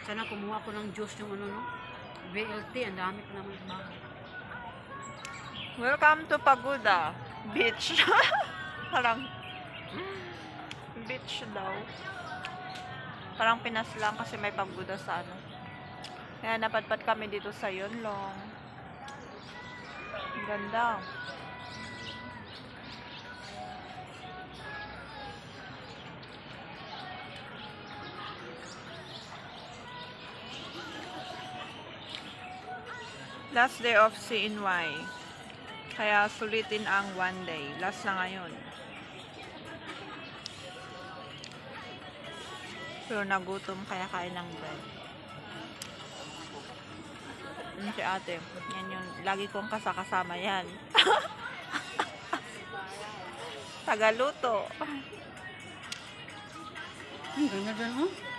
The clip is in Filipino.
Sana kumuha ko ng juice yung ano, no? VLT, ang dami pa naman sa bahay. Welcome to Pagoda Beach. Parang beach daw. Parang Pinas lang kasi may pagoda sa ano. Kaya napadpad kami dito sa Yonlong. Ang ganda. Last day of CNY. Kaya sulitin ang one day. Last na ngayon. Pero nagutom kaya kain ng bread. Si ate. Yan yung lagi kong kasama yan. Tagaluto. Ang ganda dyan, oh.